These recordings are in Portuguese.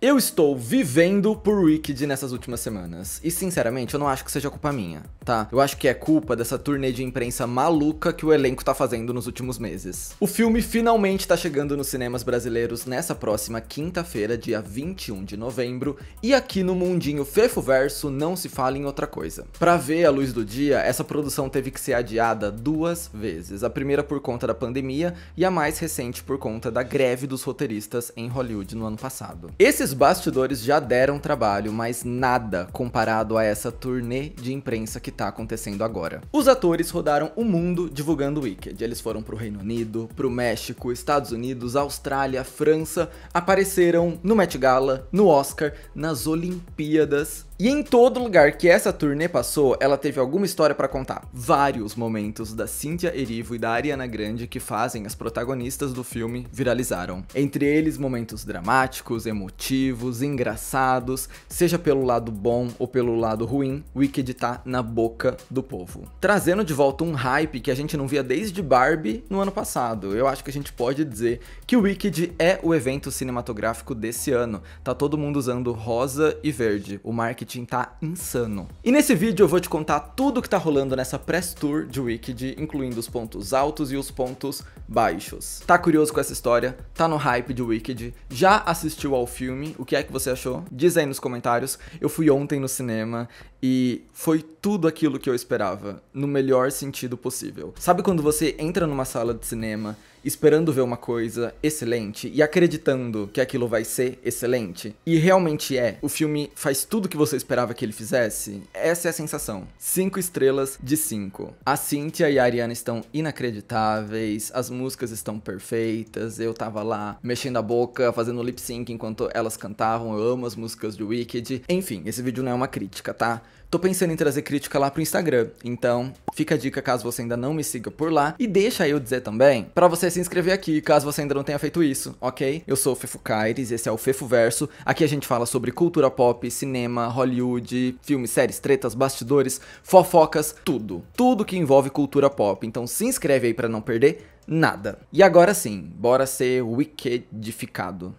Eu estou vivendo por Wicked nessas últimas semanas, e sinceramente eu não acho que seja culpa minha, tá? Eu acho que é culpa dessa turnê de imprensa maluca que o elenco tá fazendo nos últimos meses. O filme finalmente tá chegando nos cinemas brasileiros nessa próxima quinta-feira, dia 21 de novembro, e aqui no mundinho Fefoverso não se fala em outra coisa. Pra ver a luz do dia, essa produção teve que ser adiada 2 vezes, a primeira por conta da pandemia e a mais recente por conta da greve dos roteiristas em Hollywood no ano passado. Esses bastidores já deram trabalho, mas nada comparado a essa turnê de imprensa que tá acontecendo agora. Os atores rodaram o mundo divulgando Wicked. Eles foram pro Reino Unido, pro México, Estados Unidos, Austrália, França, apareceram no Met Gala, no Oscar, nas Olimpíadas. E em todo lugar que essa turnê passou, ela teve alguma história pra contar. Vários momentos da Cynthia Erivo e da Ariana Grande, que fazem as protagonistas do filme, viralizaram. Entre eles, momentos dramáticos, emotivos, engraçados, seja pelo lado bom ou pelo lado ruim, Wicked tá na boca do povo. Trazendo de volta um hype que a gente não via desde Barbie no ano passado. Eu acho que a gente pode dizer que o Wicked é o evento cinematográfico desse ano. Tá todo mundo usando rosa e verde. O marketing tá insano. E nesse vídeo eu vou te contar tudo que tá rolando nessa press tour de Wicked, incluindo os pontos altos e os pontos baixos. Tá curioso com essa história? Tá no hype de Wicked? Já assistiu ao filme? O que é que você achou? Diz aí nos comentários. Eu fui ontem no cinema e foi tudo aquilo que eu esperava, no melhor sentido possível. Sabe quando você entra numa sala de cinema esperando ver uma coisa excelente e acreditando que aquilo vai ser excelente? E realmente é. O filme faz tudo que você esperava que ele fizesse? Essa é a sensação. 5 estrelas de 5. A Cynthia e a Ariana estão inacreditáveis, as músicas estão perfeitas, eu tava lá mexendo a boca, fazendo lip sync enquanto elas cantavam, eu amo as músicas de Wicked. Enfim, esse vídeo não é uma crítica, tá? Tô pensando em trazer crítica lá pro Instagram, então fica a dica caso você ainda não me siga por lá. E deixa eu dizer também pra você se inscrever aqui, caso você ainda não tenha feito isso, ok? Eu sou o Fefo Caires, esse é o Fefoverso. Aqui a gente fala sobre cultura pop, cinema, Hollywood, filmes, séries, tretas, bastidores, fofocas, tudo. Tudo que envolve cultura pop, então se inscreve aí pra não perder nada. E agora sim, bora ser wickedificado.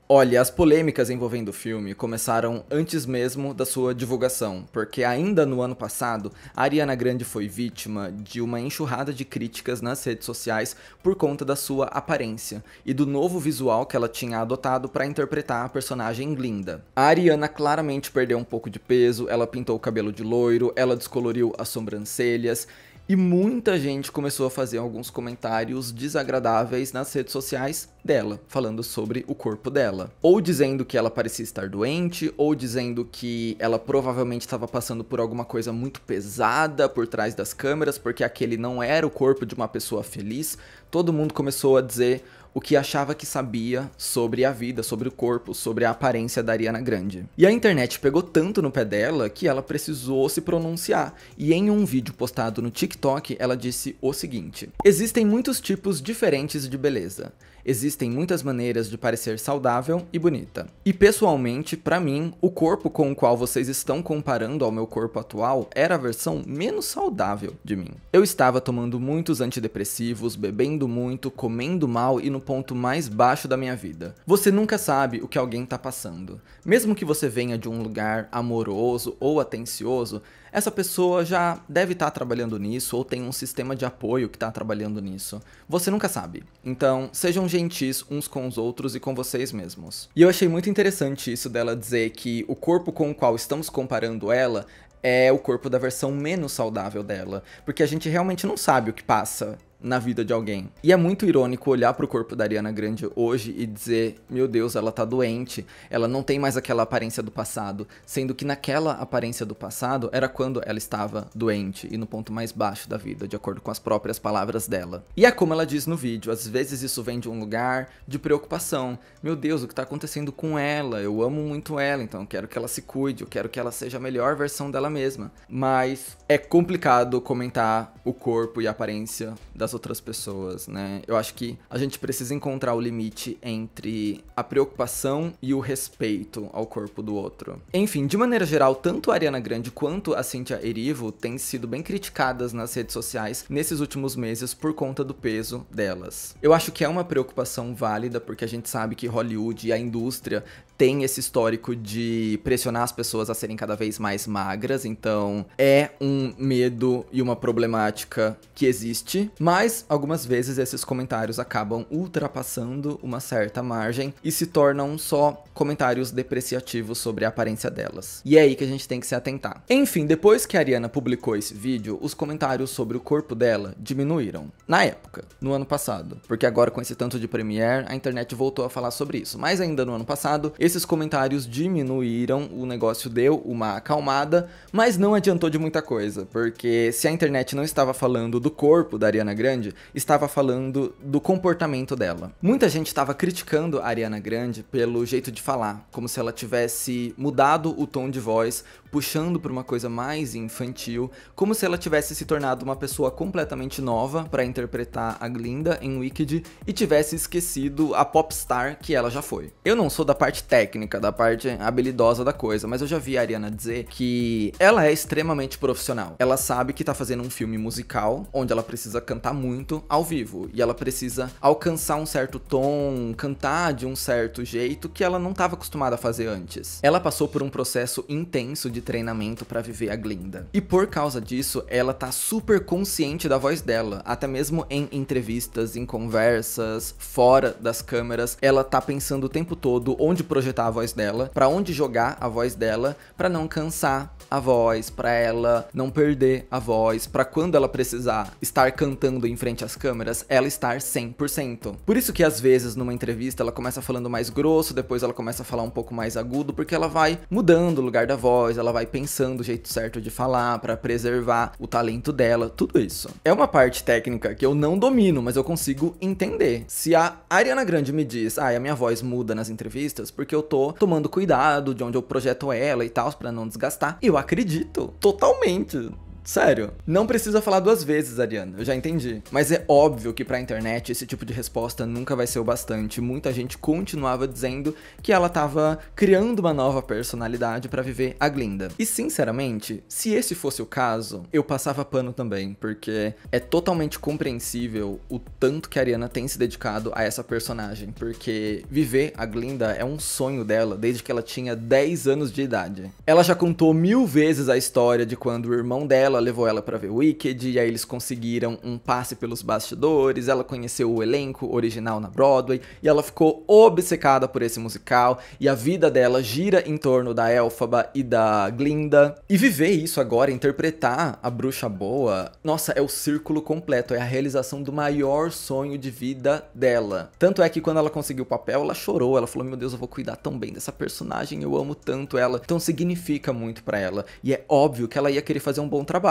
Olha, as polêmicas envolvendo o filme começaram antes mesmo da sua divulgação, porque ainda no ano passado, a Ariana Grande foi vítima de uma enxurrada de críticas nas redes sociais por conta da sua aparência e do novo visual que ela tinha adotado para interpretar a personagem Glinda. A Ariana claramente perdeu um pouco de peso, ela pintou o cabelo de loiro, ela descoloriu as sobrancelhas, e muita gente começou a fazer alguns comentários desagradáveis nas redes sociais dela, falando sobre o corpo dela. Ou dizendo que ela parecia estar doente, ou dizendo que ela provavelmente estava passando por alguma coisa muito pesada por trás das câmeras, porque aquele não era o corpo de uma pessoa feliz. Todo mundo começou a dizer o que achava que sabia sobre a vida, sobre o corpo, sobre a aparência da Ariana Grande. E a internet pegou tanto no pé dela que ela precisou se pronunciar. E em um vídeo postado no TikTok, ela disse o seguinte: existem muitos tipos diferentes de beleza. Existem muitas maneiras de parecer saudável e bonita. E pessoalmente, pra mim, o corpo com o qual vocês estão comparando ao meu corpo atual era a versão menos saudável de mim. Eu estava tomando muitos antidepressivos, bebendo muito, comendo mal e no ponto mais baixo da minha vida. Você nunca sabe o que alguém tá passando. Mesmo que você venha de um lugar amoroso ou atencioso, essa pessoa já deve estar trabalhando nisso ou tem um sistema de apoio que está trabalhando nisso. Você nunca sabe. Então, sejam gentis uns com os outros e com vocês mesmos. E eu achei muito interessante isso dela dizer que o corpo com o qual estamos comparando ela é o corpo da versão menos saudável dela, porque a gente realmente não sabe o que passa na vida de alguém. E é muito irônico olhar pro corpo da Ariana Grande hoje e dizer, meu Deus, ela tá doente, ela não tem mais aquela aparência do passado, sendo que naquela aparência do passado era quando ela estava doente e no ponto mais baixo da vida, de acordo com as próprias palavras dela. E é como ela diz no vídeo, às vezes isso vem de um lugar de preocupação. Meu Deus, o que tá acontecendo com ela? Eu amo muito ela, então eu quero que ela se cuide, eu quero que ela seja a melhor versão dela mesma. Mas é complicado comentar o corpo e a aparência das outras pessoas, né? Eu acho que a gente precisa encontrar o limite entre a preocupação e o respeito ao corpo do outro. Enfim, de maneira geral, tanto a Ariana Grande quanto a Cynthia Erivo têm sido bem criticadas nas redes sociais nesses últimos meses por conta do peso delas. Eu acho que é uma preocupação válida, porque a gente sabe que Hollywood e a indústria tem esse histórico de pressionar as pessoas a serem cada vez mais magras, então é um medo e uma problemática que existe, mas algumas vezes esses comentários acabam ultrapassando uma certa margem e se tornam só comentários depreciativos sobre a aparência delas. E é aí que a gente tem que se atentar. Enfim, depois que a Ariana publicou esse vídeo, os comentários sobre o corpo dela diminuíram. Na época, no ano passado, porque agora com esse tanto de Premiere, a internet voltou a falar sobre isso. Mas ainda no ano passado, esses comentários diminuíram, o negócio deu uma acalmada, mas não adiantou de muita coisa, porque se a internet não estava falando do corpo da Ariana Grande, estava falando do comportamento dela. Muita gente estava criticando a Ariana Grande pelo jeito de falar, como se ela tivesse mudado o tom de voz, puxando para uma coisa mais infantil, como se ela tivesse se tornado uma pessoa completamente nova para interpretar a Glinda em Wicked e tivesse esquecido a popstar que ela já foi. Eu não sou da parte técnica, da parte habilidosa da coisa, mas eu já vi a Ariana dizer que ela é extremamente profissional. Ela sabe que tá fazendo um filme musical, onde ela precisa cantar muito ao vivo, e ela precisa alcançar um certo tom, cantar de um certo jeito que ela não estava acostumada a fazer antes. Ela passou por um processo intenso de treinamento para viver a Glinda. E por causa disso, ela tá super consciente da voz dela, até mesmo em entrevistas, em conversas, fora das câmeras, ela tá pensando o tempo todo onde projetar a voz dela, para onde jogar a voz dela, para não cansar a voz, para ela não perder a voz, para quando ela precisar estar cantando em frente às câmeras, ela estar 100%. Por isso que às vezes numa entrevista ela começa falando mais grosso, depois ela começa a falar um pouco mais agudo, porque ela vai mudando o lugar da voz, ela vai pensando o jeito certo de falar para preservar o talento dela, tudo isso. É uma parte técnica que eu não domino, mas eu consigo entender. Se a Ariana Grande me diz, a minha voz muda nas entrevistas porque eu tô tomando cuidado de onde eu projeto ela e tal, para não desgastar, eu acredito totalmente. Sério, não precisa falar duas vezes, Ariana, eu já entendi. Mas é óbvio que pra internet esse tipo de resposta nunca vai ser o bastante. Muita gente continuava dizendo que ela tava criando uma nova personalidade pra viver a Glinda. E sinceramente, se esse fosse o caso, eu passava pano também, porque é totalmente compreensível o tanto que a Ariana tem se dedicado a essa personagem, porque viver a Glinda é um sonho dela desde que ela tinha 10 anos de idade. Ela já contou 1000 vezes a história de quando o irmão dela levou ela pra ver Wicked, e aí eles conseguiram um passe pelos bastidores, ela conheceu o elenco original na Broadway, e ela ficou obcecada por esse musical, e a vida dela gira em torno da Elphaba e da Glinda. E viver isso agora, interpretar a bruxa boa, nossa, é o círculo completo, é a realização do maior sonho de vida dela. Tanto é que quando ela conseguiu o papel, ela chorou, ela falou, meu Deus, eu vou cuidar tão bem dessa personagem, eu amo tanto ela. Então significa muito pra ela, e é óbvio que ela ia querer fazer um bom trabalho.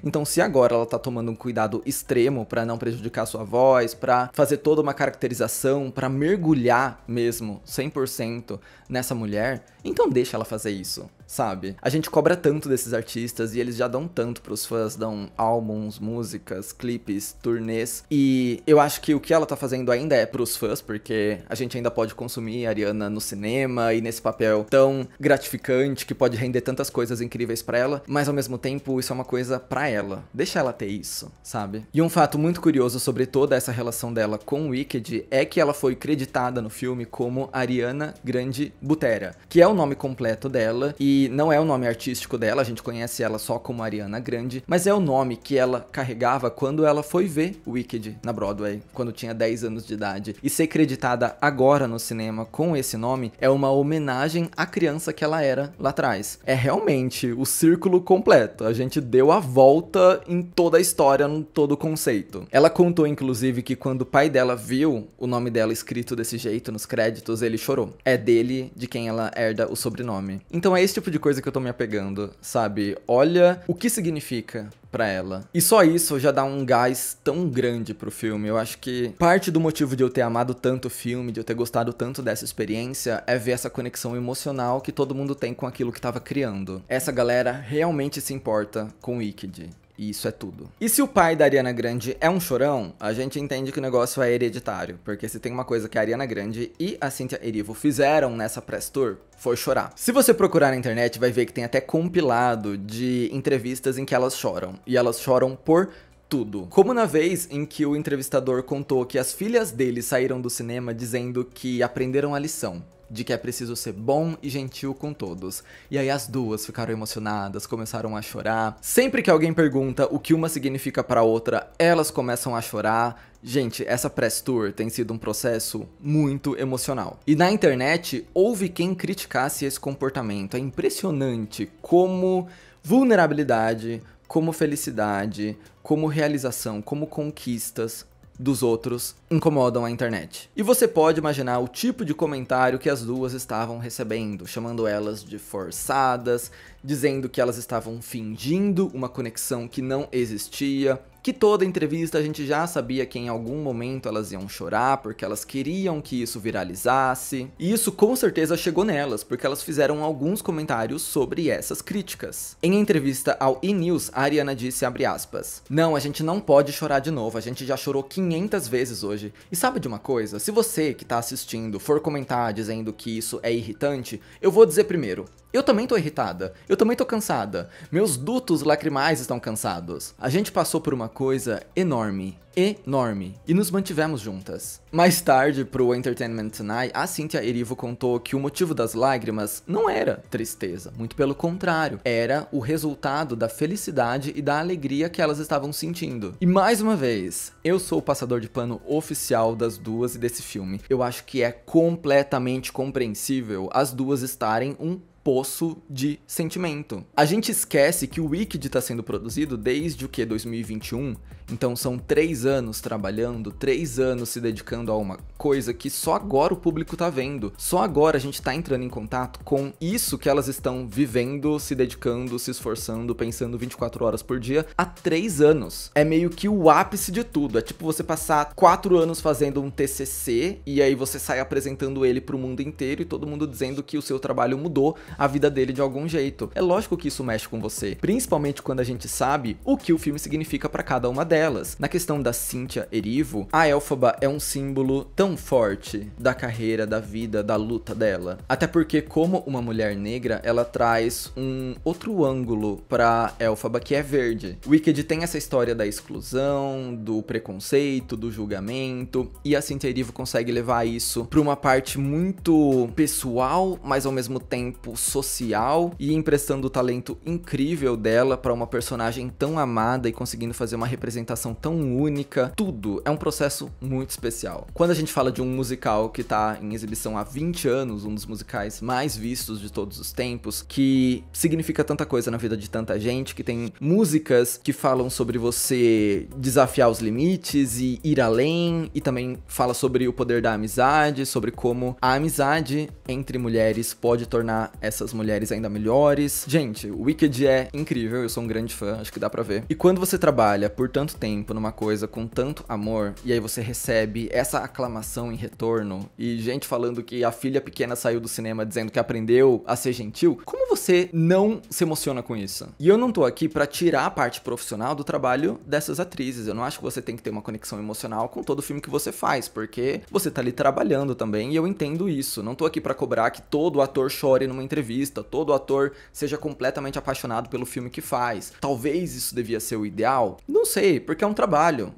Então se agora ela tá tomando um cuidado extremo pra não prejudicar sua voz, pra fazer toda uma caracterização, pra mergulhar mesmo 100% nessa mulher, então deixa ela fazer isso, sabe? A gente cobra tanto desses artistas e eles já dão tanto pros fãs, dão álbuns, músicas, clipes, turnês, e eu acho que o que ela tá fazendo ainda é pros fãs, porque a gente ainda pode consumir a Ariana no cinema e nesse papel tão gratificante que pode render tantas coisas incríveis pra ela, mas ao mesmo tempo isso é uma coisa pra ela, deixa ela ter isso, sabe? E um fato muito curioso sobre toda essa relação dela com Wicked é que ela foi creditada no filme como Ariana Grande Butera, que é o nome completo dela e não é o nome artístico dela, a gente conhece ela só como Ariana Grande, mas é o nome que ela carregava quando ela foi ver Wicked na Broadway, quando tinha 10 anos de idade. E ser creditada agora no cinema com esse nome é uma homenagem à criança que ela era lá atrás. É realmente o círculo completo, a gente deu a volta em toda a história, em todo o conceito. Ela contou, inclusive, que quando o pai dela viu o nome dela escrito desse jeito nos créditos, ele chorou. É dele de quem ela herda o sobrenome. Então é esse tipo de coisa que eu tô me apegando, sabe? Olha o que significa pra ela. E só isso já dá um gás tão grande pro filme. Eu acho que parte do motivo de eu ter amado tanto o filme, de eu ter gostado tanto dessa experiência, é ver essa conexão emocional que todo mundo tem com aquilo que tava criando. Essa galera realmente se importa com Wicked. E isso é tudo. E se o pai da Ariana Grande é um chorão, a gente entende que o negócio é hereditário. Porque se tem uma coisa que a Ariana Grande e a Cynthia Erivo fizeram nessa press tour, foi chorar. Se você procurar na internet, vai ver que tem até compilado de entrevistas em que elas choram. E elas choram por tudo. Como na vez em que o entrevistador contou que as filhas dele saíram do cinema dizendo que aprenderam a lição. de que é preciso ser bom e gentil com todos. E aí as duas ficaram emocionadas, começaram a chorar. Sempre que alguém pergunta o que uma significa pra outra, elas começam a chorar. Gente, essa press tour tem sido um processo muito emocional. E na internet, houve quem criticasse esse comportamento. É impressionante como vulnerabilidade, como felicidade, como realização, como conquistas dos outros incomodam a internet. E você pode imaginar o tipo de comentário que as duas estavam recebendo, chamando elas de forçadas, dizendo que elas estavam fingindo uma conexão que não existia, que toda entrevista a gente já sabia que em algum momento elas iam chorar porque elas queriam que isso viralizasse. E isso com certeza chegou nelas, porque elas fizeram alguns comentários sobre essas críticas. Em entrevista ao E! News, a Ariana disse, abre aspas, "Não, a gente não pode chorar de novo, a gente já chorou 500 vezes hoje. E sabe de uma coisa? Se você que tá assistindo for comentar dizendo que isso é irritante, eu vou dizer primeiro, eu também tô irritada, eu também tô cansada, meus dutos lacrimais estão cansados. A gente passou por uma coisa enorme, e nos mantivemos juntas." Mais tarde, pro Entertainment Tonight, a Cynthia Erivo contou que o motivo das lágrimas não era tristeza, muito pelo contrário, era o resultado da felicidade e da alegria que elas estavam sentindo. E mais uma vez, eu sou o passador de pano oficial das duas e desse filme. Eu acho que é completamente compreensível as duas estarem um poço de sentimento. A gente esquece que o Wicked tá sendo produzido desde o que? 2021? Então são 3 anos trabalhando, 3 anos se dedicando a uma coisa que só agora o público tá vendo. Só agora a gente tá entrando em contato com isso que elas estão vivendo, se dedicando, se esforçando, pensando 24 horas por dia há 3 anos. É meio que o ápice de tudo. É tipo você passar 4 anos fazendo um TCC e aí você sai apresentando ele pro mundo inteiro e todo mundo dizendo que o seu trabalho mudou a vida dele de algum jeito. É lógico que isso mexe com você, principalmente quando a gente sabe o que o filme significa pra cada uma delas. Na questão da Cynthia Erivo, a Elphaba é um símbolo tão forte da carreira, da vida, da luta dela. Até porque, como uma mulher negra, ela traz um outro ângulo pra Elphaba, que é verde. Wicked tem essa história da exclusão, do preconceito, do julgamento, e a Cynthia Erivo consegue levar isso pra uma parte muito pessoal, mas ao mesmo tempo social, e emprestando o talento incrível dela pra uma personagem tão amada e conseguindo fazer uma representação tão única. Tudo é um processo muito especial. Quando a gente fala de um musical que tá em exibição há 20 anos, um dos musicais mais vistos de todos os tempos, que significa tanta coisa na vida de tanta gente, que tem músicas que falam sobre você desafiar os limites e ir além, e também fala sobre o poder da amizade, sobre como a amizade entre mulheres pode tornar essas mulheres ainda melhores. Gente, o Wicked é incrível, eu sou um grande fã, acho que dá pra ver. E quando você trabalha por tanto tempo numa coisa com tanto amor, e aí você recebe essa aclamação em retorno, e gente falando que a filha pequena saiu do cinema dizendo que aprendeu a ser gentil, como você não se emociona com isso? E eu não tô aqui pra tirar a parte profissional do trabalho dessas atrizes, eu não acho que você tem que ter uma conexão emocional com todo filme que você faz, porque você tá ali trabalhando também, e eu entendo isso. Não tô aqui pra cobrar que todo ator chore numa entrevista, todo ator seja completamente apaixonado pelo filme que faz. Talvez isso devia ser o ideal? Não sei, porque é um trabalho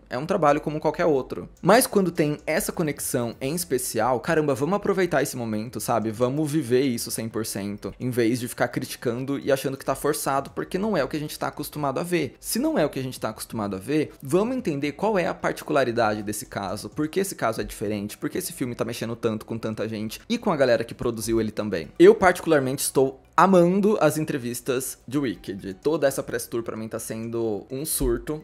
como qualquer outro. Mas quando tem essa conexão em especial, caramba, vamos aproveitar esse momento, sabe? Vamos viver isso 100%, em vez de ficar criticando e achando que tá forçado, porque não é o que a gente tá acostumado a ver. Se não é o que a gente tá acostumado a ver, vamos entender qual é a particularidade desse caso, por que esse caso é diferente, por que esse filme tá mexendo tanto com tanta gente e com a galera que produziu ele também. Eu particularmente estou amando as entrevistas de Wicked. Toda essa press tour pra mim tá sendo um surto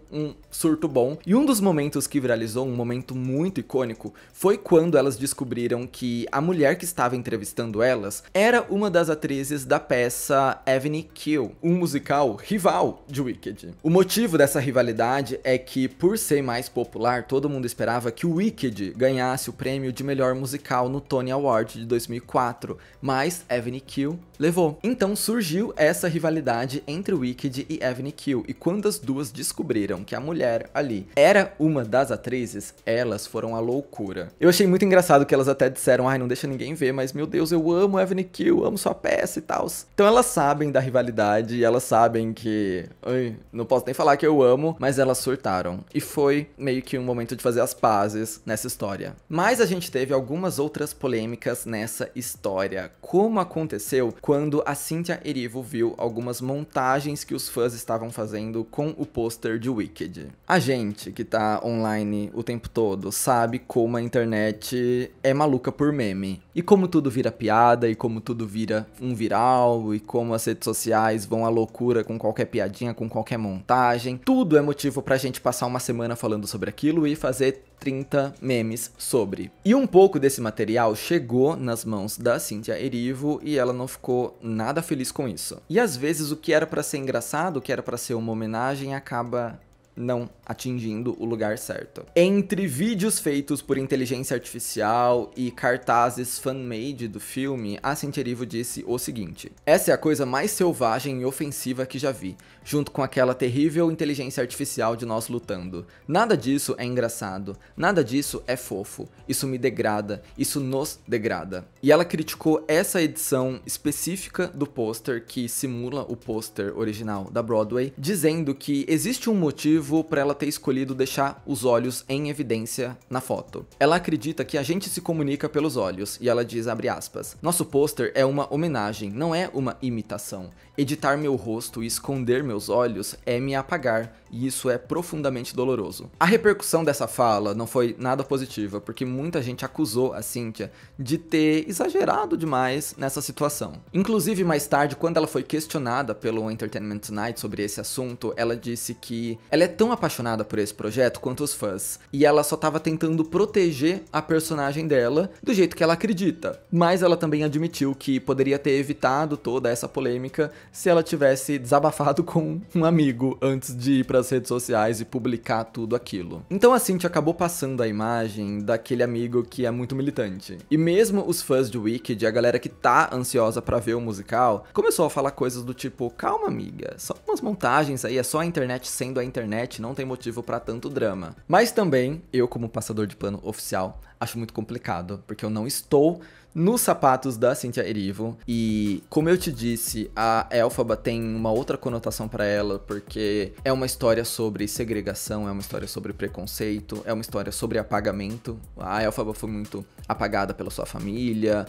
bom. E um dos momentos que viralizou, um momento muito icônico, foi quando elas descobriram que a mulher que estava entrevistando elas era uma das atrizes da peça Avenue Q, um musical rival de Wicked. O motivo dessa rivalidade é que, por ser mais popular, todo mundo esperava que o Wicked ganhasse o prêmio de melhor musical no Tony Award de 2004, mas Avenue Q levou. Então surgiu essa rivalidade entre Wicked e Avenue Q, e quando as duas descobriram que a mulher ali era uma das atrizes, elas foram à loucura. Eu achei muito engraçado que elas até disseram, ai, não deixa ninguém ver, mas meu Deus, eu amo Avenue Q, amo sua peça e tal. Então elas sabem da rivalidade, elas sabem que, ai, não posso nem falar que eu amo, mas elas surtaram. E foi meio que um momento de fazer as pazes nessa história. Mas a gente teve algumas outras polêmicas nessa história, como aconteceu quando a Cynthia Erivo viu algumas montagens que os fãs estavam fazendo com o pôster de Wicked. A gente que tá online o tempo todo sabe como a internet é maluca por meme. E como tudo vira piada, e como tudo vira um viral, e como as redes sociais vão à loucura com qualquer piadinha, com qualquer montagem. Tudo é motivo pra gente passar uma semana falando sobre aquilo e fazer 30 memes sobre. E um pouco desse material chegou nas mãos da Cynthia Erivo e ela não ficou nada feliz com isso. E às vezes o que era pra ser engraçado, o que era pra ser uma homenagem, acaba não atingindo o lugar certo. Entre vídeos feitos por inteligência artificial e cartazes fan-made do filme, a Cynthia Erivo disse o seguinte: essa é a coisa mais selvagem e ofensiva que já vi, junto com aquela terrível inteligência artificial de nós lutando. Nada disso é engraçado, nada disso é fofo, isso me degrada, isso nos degrada. E ela criticou essa edição específica do pôster, que simula o pôster original da Broadway, dizendo que existe um motivo para ela ter escolhido deixar os olhos em evidência na foto. Ela acredita que a gente se comunica pelos olhos, e ela diz, abre aspas, nosso pôster é uma homenagem, não é uma imitação. Editar meu rosto e esconder meus olhos é me apagar, e isso é profundamente doloroso. A repercussão dessa fala não foi nada positiva, porque muita gente acusou a Cynthia de ter exagerado demais nessa situação. Inclusive, mais tarde, quando ela foi questionada pelo Entertainment Tonight sobre esse assunto, ela disse que ela é tão apaixonada por esse projeto quanto os fãs, e ela só tava tentando proteger a personagem dela do jeito que ela acredita. Mas ela também admitiu que poderia ter evitado toda essa polêmica se ela tivesse desabafado com um amigo antes de ir para as redes sociais e publicar tudo aquilo. Então a Cynthia acabou passando a imagem daquele amigo que é muito militante. E mesmo os fãs de Wicked, a galera que tá ansiosa pra ver o musical, começou a falar coisas do tipo, calma amiga, só umas montagens aí, é só a internet sendo a internet, não tem motivo pra tanto drama. Mas também, eu como passador de pano oficial, acho muito complicado, porque eu não estou nos sapatos da Cynthia Erivo, e como eu te disse, a Elphaba tem uma outra conotação pra ela, porque é uma história sobre segregação, é uma história sobre preconceito, é uma história sobre apagamento. A Elphaba foi muito apagada pela sua família,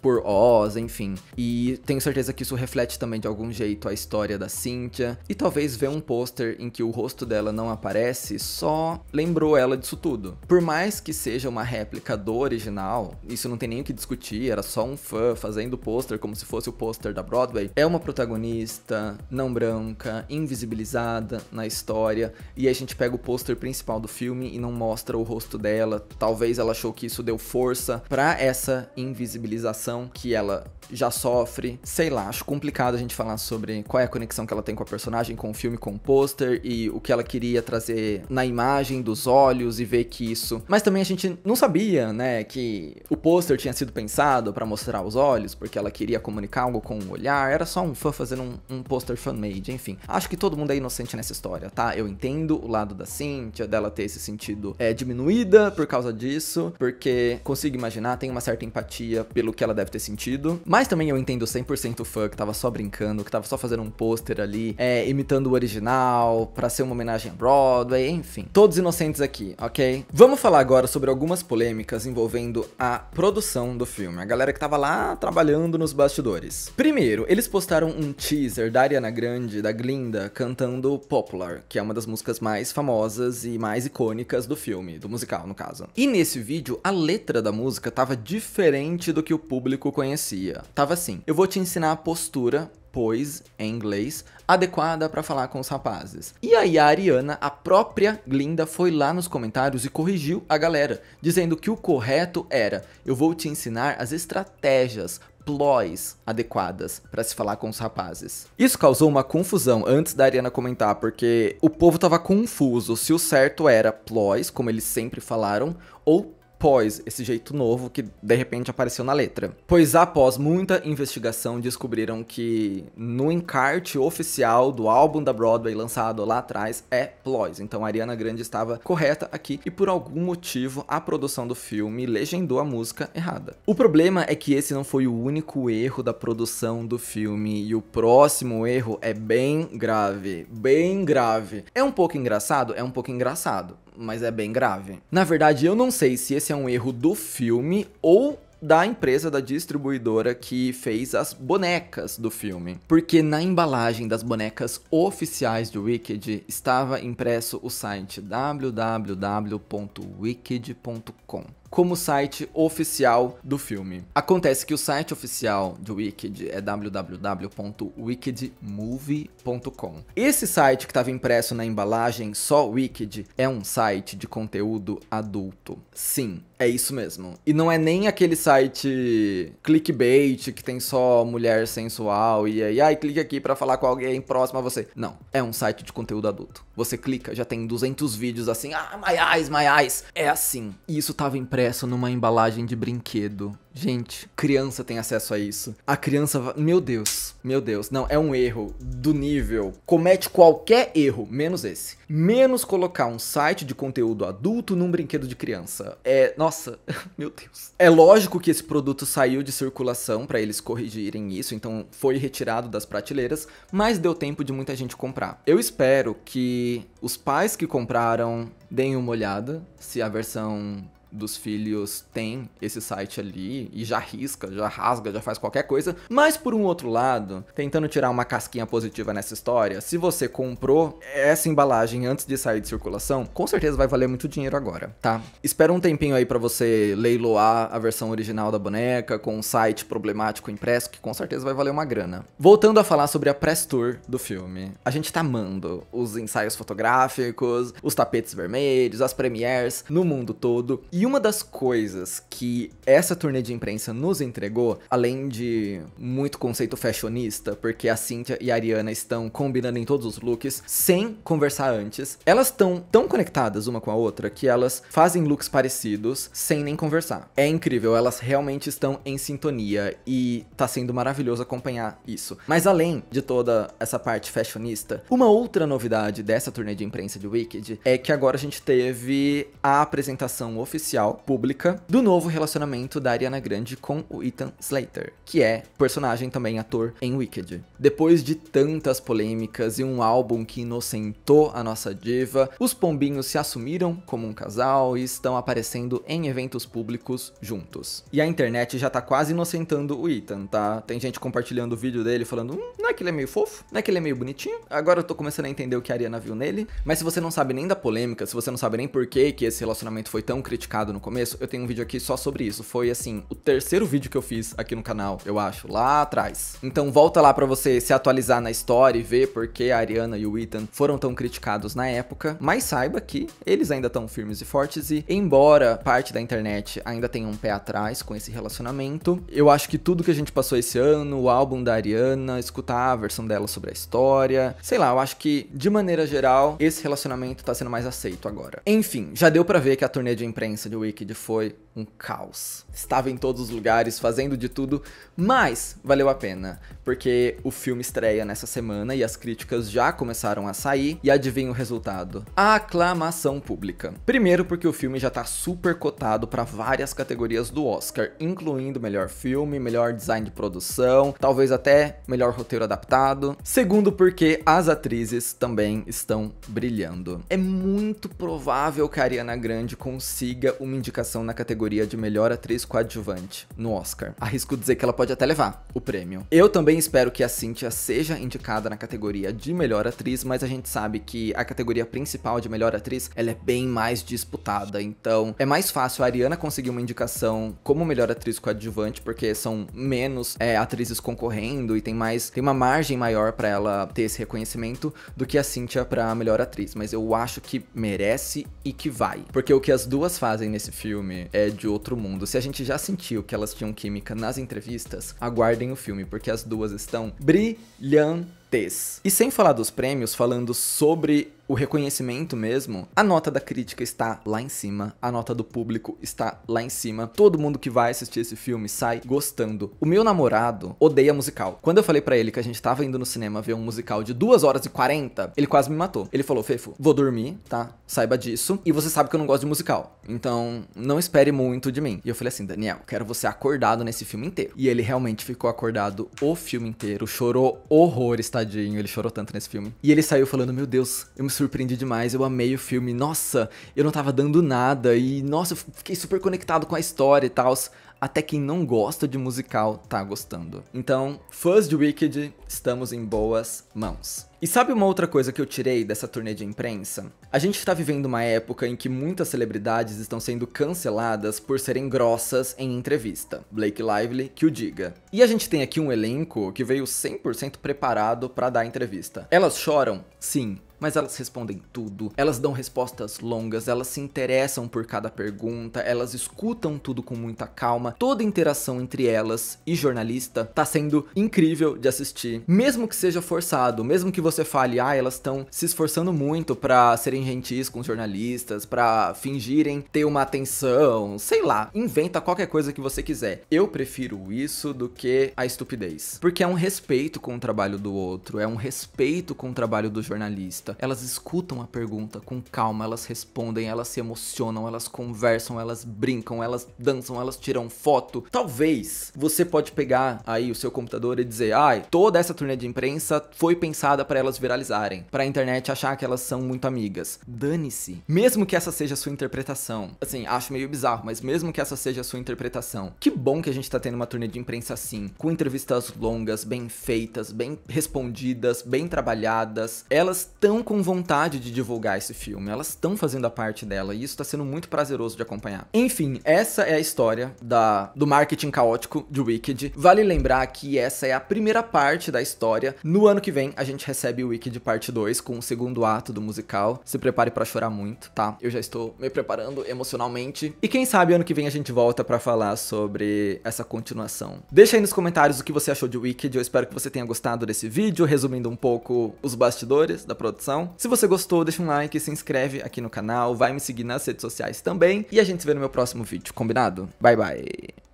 por Oz, enfim, e tenho certeza que isso reflete também de algum jeito a história da Cynthia, e talvez ver um pôster em que o rosto dela não aparece só lembrou ela disso tudo. Por mais que seja uma réplica do original, isso não tem nem o que discutir, era só um fã fazendo o pôster como se fosse o pôster da Broadway. É uma protagonista não branca, invisibilizada na história, e aí a gente pega o pôster principal do filme e não mostra o rosto dela. Talvez ela achou que isso deu força pra essa invisibilização que ela já sofre. Sei lá, acho complicado a gente falar sobre qual é a conexão que ela tem com a personagem, com o filme, com o pôster, e o que ela queria trazer na imagem dos olhos, e ver que isso... Mas também a gente não sabia, né, que o pôster tinha sido pensado pra mostrar os olhos, porque ela queria comunicar algo com o olhar, era só um fã fazendo um pôster fan-made, enfim. Acho que todo mundo é inocente nessa história, tá? Eu entendo o lado da Cynthia, dela ter esse sentido diminuída por causa disso, porque consigo imaginar, tem uma certa empatia pelo que ela deve ter sentido, mas também eu entendo 100% o fã que tava só brincando, que tava só fazendo um pôster ali, imitando o original, pra ser uma homenagem a Broadway, enfim. Todos inocentes aqui, ok? Vamos falar agora sobre algumas polêmicas envolvendo a produção do filme, a galera que tava lá trabalhando nos bastidores. Primeiro, eles postaram um teaser da Ariana Grande, da Glinda, cantando Popular, que é uma das músicas mais famosas e mais icônicas do filme, do musical no caso. E nesse vídeo, a letra da música tava diferente do que o público conhecia. Tava assim, eu vou te ensinar a postura, pois, em inglês, adequada pra falar com os rapazes. E aí a Ariana, a própria Glinda, foi lá nos comentários e corrigiu a galera, dizendo que o correto era, eu vou te ensinar as estratégias, ploys adequadas para se falar com os rapazes. Isso causou uma confusão antes da Ariana comentar, porque o povo tava confuso se o certo era ploys, como eles sempre falaram, ou após esse jeito novo que de repente apareceu na letra. Pois após muita investigação descobriram que no encarte oficial do álbum da Broadway lançado lá atrás é Ploys. Então a Ariana Grande estava correta aqui e por algum motivo a produção do filme legendou a música errada. O problema é que esse não foi o único erro da produção do filme e o próximo erro é bem grave, bem grave. É um pouco engraçado? É um pouco engraçado, mas é bem grave. Na verdade, eu não sei se esse é um erro do filme ou da empresa, da distribuidora que fez as bonecas do filme. Porque na embalagem das bonecas oficiais de Wicked estava impresso o site www.wicked.com. como site oficial do filme. Acontece que o site oficial de Wicked é www.wickedmovie.com. Esse site que estava impresso na embalagem, só Wicked, é um site de conteúdo adulto. Sim, é isso mesmo. E não é nem aquele site clickbait que tem só mulher sensual e aí, ai, clique aqui pra falar com alguém próximo a você. Não, é um site de conteúdo adulto. Você clica, já tem 200 vídeos assim, my eyes. É assim. E isso tava impresso numa embalagem de brinquedo. Gente, criança tem acesso a isso. A criança, meu Deus, não, é um erro do nível. Comete qualquer erro, menos esse. Menos colocar um site de conteúdo adulto num brinquedo de criança. Nossa, meu Deus. É lógico que esse produto saiu de circulação pra eles corrigirem isso, então foi retirado das prateleiras, mas deu tempo de muita gente comprar. Eu espero que os pais que compraram deem uma olhada se a versão dos filhos tem esse site ali e já risca, já rasga, já faz qualquer coisa. Mas por um outro lado, tentando tirar uma casquinha positiva nessa história, se você comprou essa embalagem antes de sair de circulação, com certeza vai valer muito dinheiro agora, tá? Espera um tempinho aí pra você leiloar a versão original da boneca com um site problemático impresso, que com certeza vai valer uma grana. Voltando a falar sobre a press tour do filme, a gente tá amando os ensaios fotográficos, os tapetes vermelhos, as premieres no mundo todo. E uma das coisas que essa turnê de imprensa nos entregou, além de muito conceito fashionista, porque a Cynthia e a Ariana estão combinando em todos os looks, sem conversar antes, elas estão tão conectadas uma com a outra que elas fazem looks parecidos sem nem conversar. É incrível, elas realmente estão em sintonia e tá sendo maravilhoso acompanhar isso. Mas além de toda essa parte fashionista, uma outra novidade dessa turnê de imprensa de Wicked é que agora a gente teve a apresentação oficial pública do novo relacionamento da Ariana Grande com o Ethan Slater, que é personagem também ator em Wicked. Depois de tantas polêmicas e um álbum que inocentou a nossa diva, os pombinhos se assumiram como um casal e estão aparecendo em eventos públicos juntos. E a internet já tá quase inocentando o Ethan, tá? Tem gente compartilhando o vídeo dele falando, não é que ele é meio fofo? Não é que ele é meio bonitinho? Agora eu tô começando a entender o que a Ariana viu nele. Mas se você não sabe nem da polêmica, se você não sabe nem por que esse relacionamento foi tão criticado no começo, eu tenho um vídeo aqui só sobre isso. Foi, assim, o terceiro vídeo que eu fiz aqui no canal, eu acho, lá atrás. Então volta lá pra você se atualizar na história e ver por que a Ariana e o Ethan foram tão criticados na época. Mas saiba que eles ainda estão firmes e fortes e, embora parte da internet ainda tenha um pé atrás com esse relacionamento, eu acho que tudo que a gente passou esse ano, o álbum da Ariana, escutar a versão dela sobre a história, sei lá, eu acho que, de maneira geral, esse relacionamento tá sendo mais aceito agora. Enfim, já deu pra ver que a turnê de imprensa de Wicked foi um caos. Estava em todos os lugares, fazendo de tudo, mas valeu a pena, porque o filme estreia nessa semana e as críticas já começaram a sair, e adivinha o resultado? A aclamação pública. Primeiro porque o filme já tá super cotado para várias categorias do Oscar, incluindo melhor filme, melhor design de produção, talvez até melhor roteiro adaptado. Segundo porque as atrizes também estão brilhando. É muito provável que a Ariana Grande consiga uma indicação na categoria de melhor atriz coadjuvante no Oscar. Arrisco dizer que ela pode até levar o prêmio. Eu também espero que a Cynthia seja indicada na categoria de melhor atriz, mas a gente sabe que a categoria principal de melhor atriz, ela é bem mais disputada, então é mais fácil a Ariana conseguir uma indicação como melhor atriz coadjuvante, porque são menos atrizes concorrendo e tem uma margem maior pra ela ter esse reconhecimento do que a Cynthia pra melhor atriz, mas eu acho que merece e que vai, porque o que as duas fazem nesse filme é de outro mundo. Se a gente já sentiu que elas tinham química nas entrevistas, aguardem o filme, porque as duas estão brilhantes. gigantescas. E sem falar dos prêmios, falando sobre o reconhecimento mesmo, a nota da crítica está lá em cima, a nota do público está lá em cima. Todo mundo que vai assistir esse filme sai gostando. O meu namorado odeia musical. Quando eu falei pra ele que a gente tava indo no cinema ver um musical de 2 horas e 40, ele quase me matou. Ele falou: Fefo, vou dormir, tá? Saiba disso. E você sabe que eu não gosto de musical, então não espere muito de mim. E eu falei assim: Daniel, quero você acordado nesse filme inteiro. E ele realmente ficou acordado o filme inteiro, chorou horrores, tadinho. Ele chorou tanto nesse filme. E ele saiu falando: meu Deus, eu me surpreendi demais, eu amei o filme, nossa, eu não tava dando nada, e nossa, eu fiquei super conectado com a história e tal. Até quem não gosta de musical tá gostando. Então, fãs de Wicked, estamos em boas mãos. E sabe uma outra coisa que eu tirei dessa turnê de imprensa? A gente tá vivendo uma época em que muitas celebridades estão sendo canceladas por serem grossas em entrevista. Blake Lively que o diga. E a gente tem aqui um elenco que veio 100% preparado pra dar entrevista. Elas choram? Sim. Mas elas respondem tudo, elas dão respostas longas, elas se interessam por cada pergunta, elas escutam tudo com muita calma. Toda interação entre elas e jornalista tá sendo incrível de assistir. Mesmo que seja forçado, mesmo que você fale: ah, elas estão se esforçando muito pra serem gentis com os jornalistas, pra fingirem ter uma atenção, sei lá, inventa qualquer coisa que você quiser. Eu prefiro isso do que a estupidez. Porque é um respeito com o trabalho do outro, é um respeito com o trabalho do jornalista. Elas escutam a pergunta com calma, elas respondem, elas se emocionam, elas conversam, elas brincam, elas dançam, elas tiram foto. Talvez você pode pegar aí o seu computador e dizer: ai, toda essa turnê de imprensa foi pensada para elas viralizarem, para a internet achar que elas são muito amigas. Dane-se. Mesmo que essa seja a sua interpretação. Assim, acho meio bizarro, mas mesmo que essa seja a sua interpretação. Que bom que a gente tá tendo uma turnê de imprensa assim, com entrevistas longas, bem feitas, bem respondidas, bem trabalhadas. Elas estão com vontade de divulgar esse filme, elas estão fazendo a parte dela e isso tá sendo muito prazeroso de acompanhar. Enfim, essa é a história do marketing caótico de Wicked. Vale lembrar que essa é a primeira parte da história. No ano que vem a gente recebe o Wicked parte 2 com o segundo ato do musical. Se prepare pra chorar muito, tá? Eu já estou me preparando emocionalmente. E quem sabe ano que vem a gente volta pra falar sobre essa continuação. Deixa aí nos comentários o que você achou de Wicked. Eu espero que você tenha gostado desse vídeo, resumindo um pouco os bastidores da produção. Se você gostou, deixa um like, se inscreve aqui no canal, vai me seguir nas redes sociais também, e a gente se vê no meu próximo vídeo, combinado? Bye, bye!